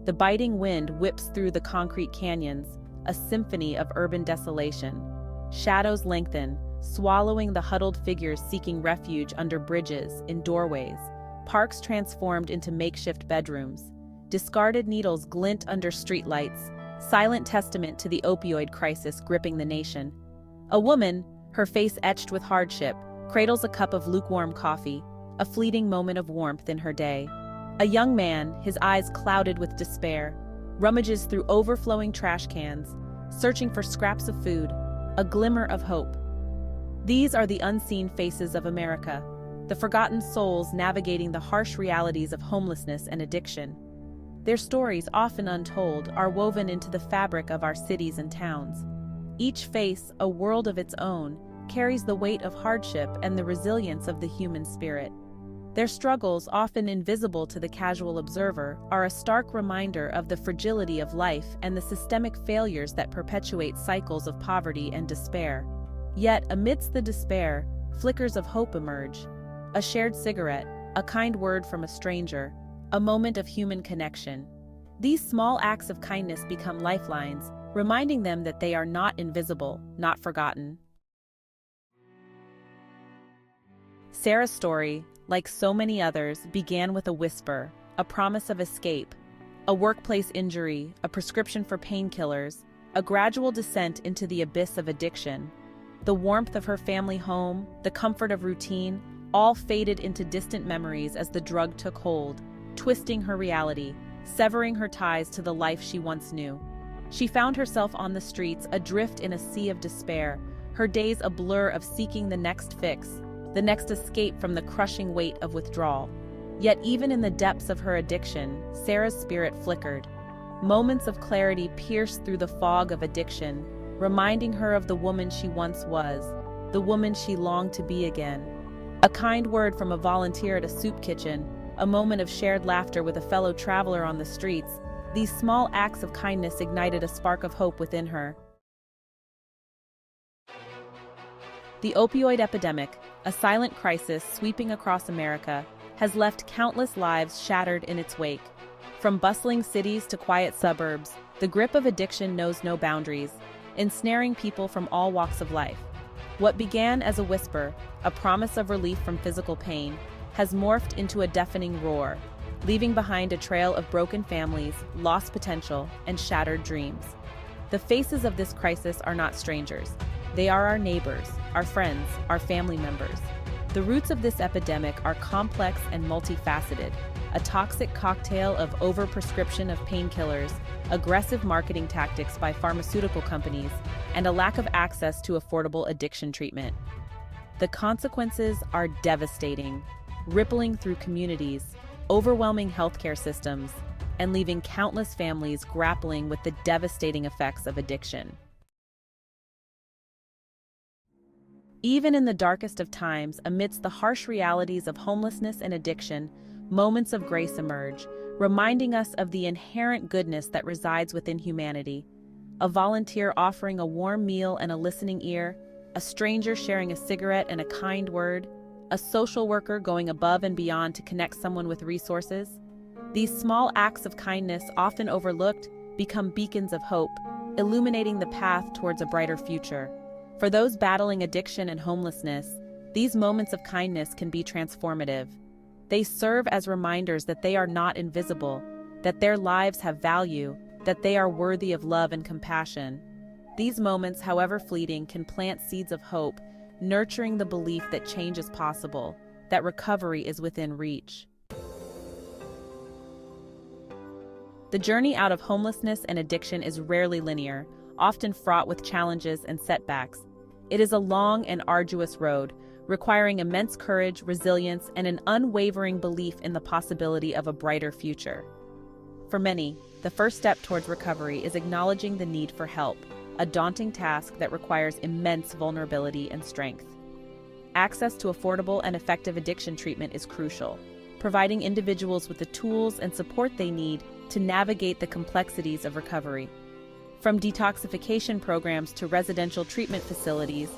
The biting wind whips through the concrete canyons, a symphony of urban desolation. Shadows lengthen, swallowing the huddled figures seeking refuge under bridges, in doorways. Parks transformed into makeshift bedrooms. Discarded needles glint under streetlights, silent testament to the opioid crisis gripping the nation. A woman, her face etched with hardship, cradles a cup of lukewarm coffee, a fleeting moment of warmth in her day. A young man, his eyes clouded with despair, rummages through overflowing trash cans, searching for scraps of food, a glimmer of hope. These are the unseen faces of America, the forgotten souls navigating the harsh realities of homelessness and addiction. Their stories, often untold, are woven into the fabric of our cities and towns. Each face, a world of its own, carries the weight of hardship and the resilience of the human spirit. Their struggles, often invisible to the casual observer, are a stark reminder of the fragility of life and the systemic failures that perpetuate cycles of poverty and despair. Yet, amidst the despair, flickers of hope emerge. A shared cigarette, a kind word from a stranger, a moment of human connection. These small acts of kindness become lifelines, reminding them that they are not invisible, not forgotten. Sarah's story, like so many others, began with a whisper, a promise of escape, a workplace injury, a prescription for painkillers, a gradual descent into the abyss of addiction. The warmth of her family home, the comfort of routine, all faded into distant memories as the drug took hold, twisting her reality, severing her ties to the life she once knew. She found herself on the streets, adrift in a sea of despair, her days a blur of seeking the next fix, the next escape from the crushing weight of withdrawal. Yet even in the depths of her addiction, Sarah's spirit flickered. Moments of clarity pierced through the fog of addiction, reminding her of the woman she once was, the woman she longed to be again. A kind word from a volunteer at a soup kitchen, a moment of shared laughter with a fellow traveler on the streets, these small acts of kindness ignited a spark of hope within her. The opioid epidemic, a silent crisis sweeping across America, has left countless lives shattered in its wake. From bustling cities to quiet suburbs, the grip of addiction knows no boundaries, ensnaring people from all walks of life. What began as a whisper, a promise of relief from physical pain, has morphed into a deafening roar, leaving behind a trail of broken families, lost potential, and shattered dreams. The faces of this crisis are not strangers. They are our neighbors, our friends, our family members. The roots of this epidemic are complex and multifaceted, a toxic cocktail of overprescription of painkillers, aggressive marketing tactics by pharmaceutical companies, and a lack of access to affordable addiction treatment. The consequences are devastating, rippling through communities, overwhelming healthcare systems, and leaving countless families grappling with the devastating effects of addiction. Even in the darkest of times, amidst the harsh realities of homelessness and addiction, moments of grace emerge, reminding us of the inherent goodness that resides within humanity. A volunteer offering a warm meal and a listening ear, a stranger sharing a cigarette and a kind word, a social worker going above and beyond to connect someone with resources. These small acts of kindness, often overlooked, become beacons of hope, illuminating the path towards a brighter future. For those battling addiction and homelessness, these moments of kindness can be transformative. They serve as reminders that they are not invisible, that their lives have value, that they are worthy of love and compassion. These moments, however fleeting, can plant seeds of hope, nurturing the belief that change is possible, that recovery is within reach. The journey out of homelessness and addiction is rarely linear, often fraught with challenges and setbacks. It is a long and arduous road, requiring immense courage, resilience, and an unwavering belief in the possibility of a brighter future. For many, the first step towards recovery is acknowledging the need for help, a daunting task that requires immense vulnerability and strength. Access to affordable and effective addiction treatment is crucial, providing individuals with the tools and support they need to navigate the complexities of recovery. From detoxification programs to residential treatment facilities,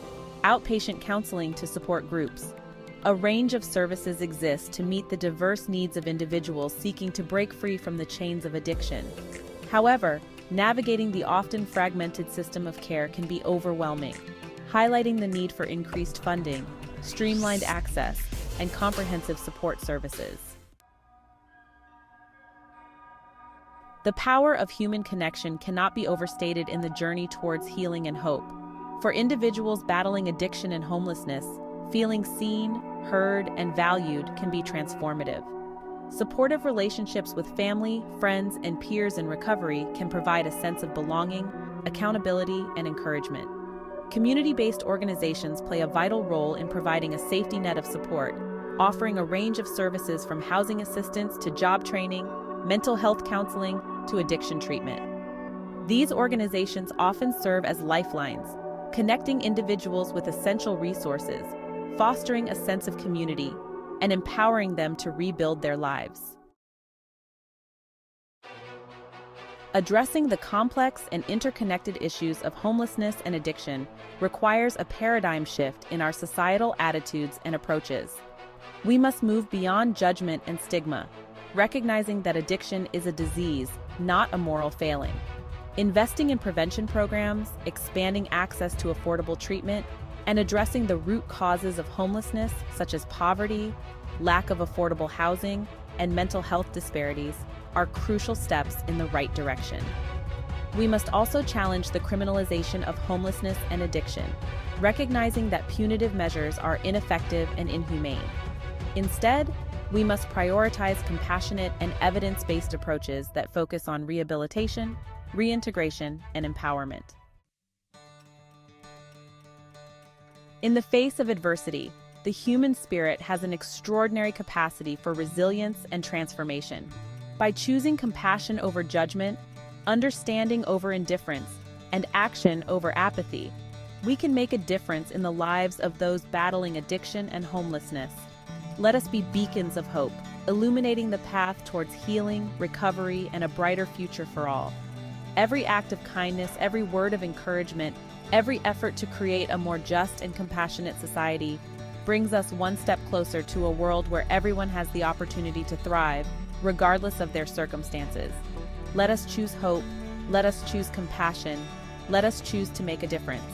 outpatient counseling to support groups, A range of services exist to meet the diverse needs of individuals seeking to break free from the chains of addiction. However, navigating the often fragmented system of care can be overwhelming, highlighting the need for increased funding, streamlined access, and comprehensive support services. The power of human connection cannot be overstated in the journey towards healing and hope. For individuals battling addiction and homelessness, feeling seen, heard, and valued can be transformative. Supportive relationships with family, friends, and peers in recovery can provide a sense of belonging, accountability, and encouragement. Community-based organizations play a vital role in providing a safety net of support, offering a range of services from housing assistance to job training, mental health counseling, to addiction treatment. These organizations often serve as lifelines, connecting individuals with essential resources, fostering a sense of community, and empowering them to rebuild their lives. Addressing the complex and interconnected issues of homelessness and addiction requires a paradigm shift in our societal attitudes and approaches. We must move beyond judgment and stigma, recognizing that addiction is a disease, not a moral failing. Investing in prevention programs, expanding access to affordable treatment, and addressing the root causes of homelessness, such as poverty, lack of affordable housing, and mental health disparities, are crucial steps in the right direction. We must also challenge the criminalization of homelessness and addiction, recognizing that punitive measures are ineffective and inhumane. Instead, we must prioritize compassionate and evidence-based approaches that focus on rehabilitation, reintegration, and empowerment. In the face of adversity, the human spirit has an extraordinary capacity for resilience and transformation. By choosing compassion over judgment, understanding over indifference, and action over apathy, we can make a difference in the lives of those battling addiction and homelessness. Let us be beacons of hope, illuminating the path towards healing, recovery, and a brighter future for all. Every act of kindness, every word of encouragement, every effort to create a more just and compassionate society brings us one step closer to a world where everyone has the opportunity to thrive, regardless of their circumstances. Let us choose hope, let us choose compassion, let us choose to make a difference.